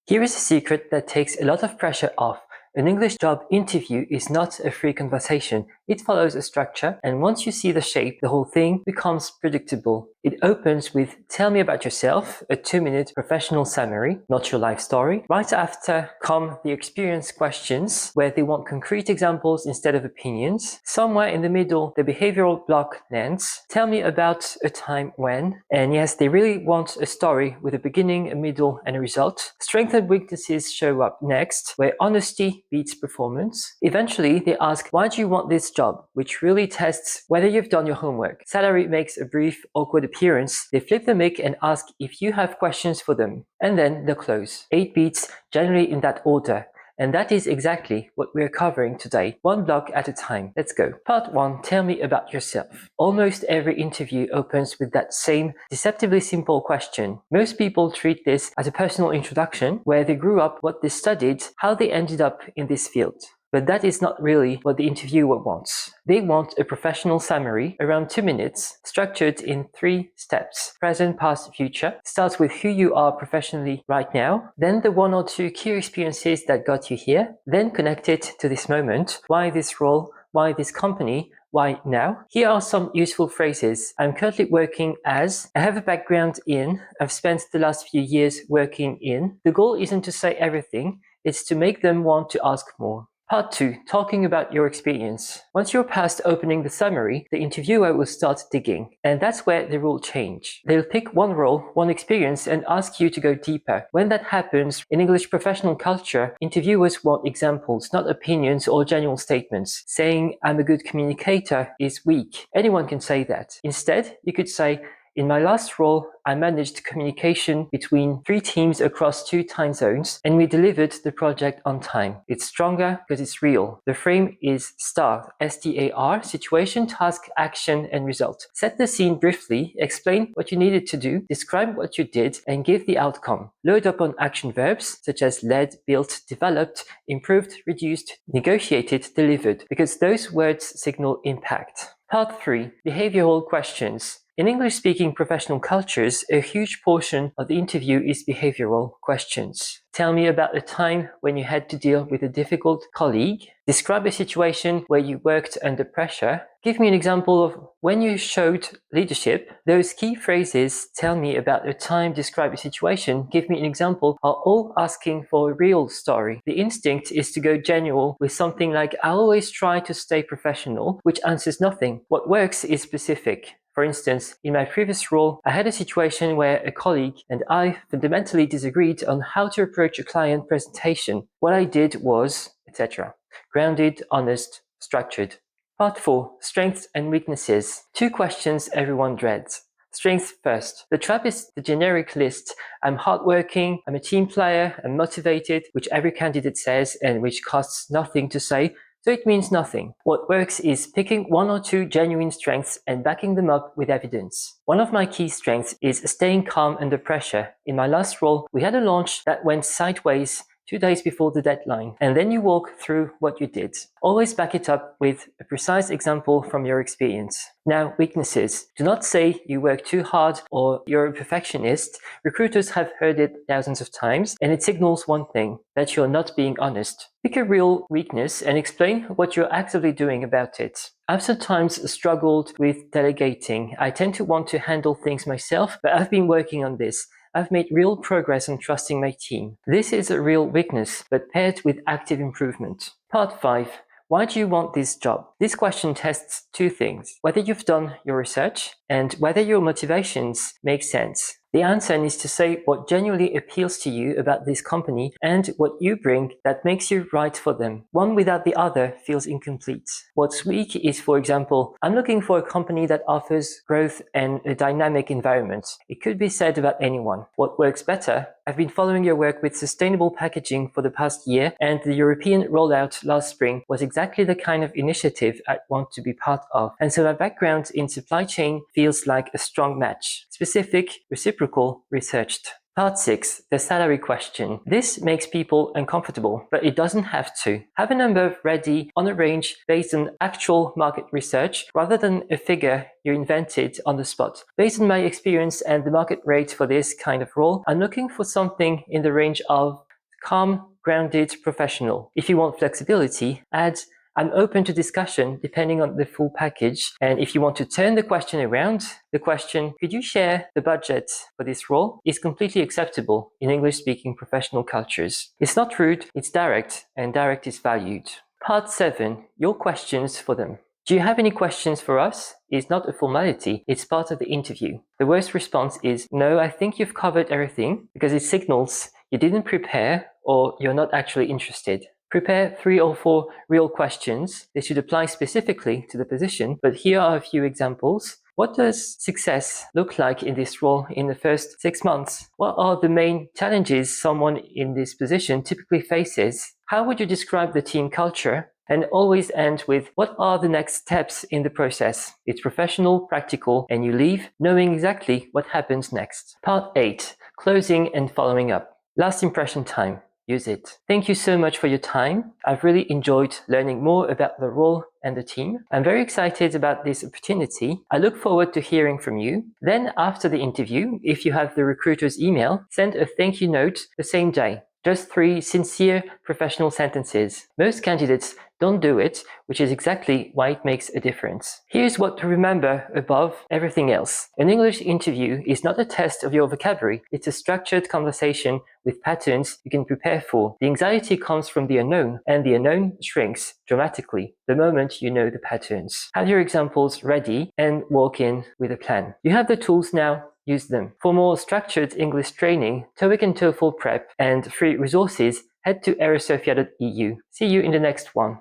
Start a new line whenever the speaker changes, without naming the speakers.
Here is a secret that takes a lot of pressure off. An English job interview is not a free conversation. It follows a structure, and once you see the shape, the whole thing becomes predictable. It opens with "Tell me about yourself," a 2-minute professional summary, not your life story. Right after come the experience questions, where they want concrete examples instead of opinions. Somewhere in the middle, the behavioral block lands. Tell me about a time when. And yes, they really want a story with a beginning, a middle, and a result. Strengths and weaknesses show up next, where honesty beats performance. Eventually, they ask, why do you want this job? Which really tests whether you've done your homework. Salary makes a brief, awkward appearance. They flip the mic and ask if you have questions for them. And then the close. 8 beats, generally in that order. And that is exactly what we're covering today, one block at a time. Let's go. Part 1, tell me about yourself. Almost every interview opens with that same deceptively simple question. Most people treat this as a personal introduction, where they grew up, what they studied, how they ended up in this field. But that is not really what the interviewer wants. They want a professional summary, around 2 minutes, structured in 3 steps. Present, past, future. Starts with who you are professionally right now, then the 1 or 2 key experiences that got you here, then connect it to this moment. Why this role? Why this company? Why now? Here are some useful phrases. I'm currently working as, I have a background in, I've spent the last few years working in. The goal isn't to say everything, it's to make them want to ask more. Part 2, talking about your experience. Once you're past opening the summary, the interviewer will start digging. And that's where the rule change. They'll pick one role, one experience, and ask you to go deeper. When that happens, in English professional culture, interviewers want examples, not opinions or general statements. Saying, I'm a good communicator is weak. Anyone can say that. Instead, you could say, in my last role, I managed communication between 3 teams across 2 time zones, and we delivered the project on time. It's stronger because it's real. The frame is STAR, S-T-A-R, situation, task, action, and result. Set the scene briefly, explain what you needed to do, describe what you did, and give the outcome. Load up on action verbs such as led, built, developed, improved, reduced, negotiated, delivered, because those words signal impact. Part 3, behavioral questions. In English-speaking professional cultures, a huge portion of the interview is behavioral questions. Tell me about a time when you had to deal with a difficult colleague. Describe a situation where you worked under pressure. Give me an example of when you showed leadership. Those key phrases, tell me about a time, describe a situation, give me an example, are all asking for a real story. The instinct is to go general with something like, I always try to stay professional, which answers nothing. What works is specific. For instance, in my previous role, I had a situation where a colleague and I fundamentally disagreed on how to approach a client presentation. What I did was, etc. Grounded, honest, structured. Part 4, strengths and weaknesses. 2 questions everyone dreads. Strengths first. The trap is the generic list. I'm hardworking, I'm a team player, I'm motivated, which every candidate says and which costs nothing to say. So it means nothing. What works is picking 1 or 2 genuine strengths and backing them up with evidence. One of my key strengths is staying calm under pressure. In my last role, we had a launch that went sideways 2 days before the deadline, and then you walk through what you did. Always back it up with a precise example from your experience. Now, weaknesses. Do not say you work too hard or you're a perfectionist. Recruiters have heard it thousands of times, and it signals one thing, that you're not being honest. Pick a real weakness and explain what you're actively doing about it. I've sometimes struggled with delegating. I tend to want to handle things myself, but I've been working on this. I've made real progress on trusting my team. This is a real weakness, but paired with active improvement. Part 5. Why do you want this job? This question tests 2 things. Whether you've done your research and whether your motivations make sense. The answer needs to say what genuinely appeals to you about this company and what you bring that makes you right for them. One without the other feels incomplete. What's weak is, for example, I'm looking for a company that offers growth and a dynamic environment. It could be said about anyone. What works better? I've been following your work with sustainable packaging for the past year, and the European rollout last spring was exactly the kind of initiative I want to be part of. And so my background in supply chain feels like a strong match. Specific, reciprocal, researched. Part 6, the salary question. This makes people uncomfortable, but it doesn't have to. Have a number ready on a range based on actual market research rather than a figure you invented on the spot. Based on my experience and the market rate for this kind of role, I'm looking for something in the range of calm, grounded, professional. If you want flexibility, add I'm open to discussion depending on the full package. And if you want to turn the question around, the question, could you share the budget for this role, is completely acceptable in English-speaking professional cultures. It's not rude, it's direct, and direct is valued. Part 7. Your questions for them. Do you have any questions for us? It's not a formality, it's part of the interview. The worst response is, no, I think you've covered everything, because it signals you didn't prepare or you're not actually interested. Prepare 3 or 4 real questions. They should apply specifically to the position, but here are a few examples. What does success look like in this role in the first 6 months? What are the main challenges someone in this position typically faces? How would you describe the team culture? And always end with, what are the next steps in the process? It's professional, practical, and you leave knowing exactly what happens next. Part 8. Closing and following up. Last impression time. Use it. Thank you so much for your time. I've really enjoyed learning more about the role and the team. I'm very excited about this opportunity. I look forward to hearing from you. Then after the interview, if you have the recruiter's email, send a thank you note the same day. Just 3 sincere professional sentences. Most candidates don't do it, which is exactly why it makes a difference. Here's what to remember above everything else. An English interview is not a test of your vocabulary. It's a structured conversation with patterns you can prepare for. The anxiety comes from the unknown, and the unknown shrinks dramatically the moment you know the patterns. Have your examples ready and walk in with a plan. You have the tools now. Use them. For more structured English training, TOEIC and TOEFL prep, and free resources, head to erosophia.eu. See you in the next one.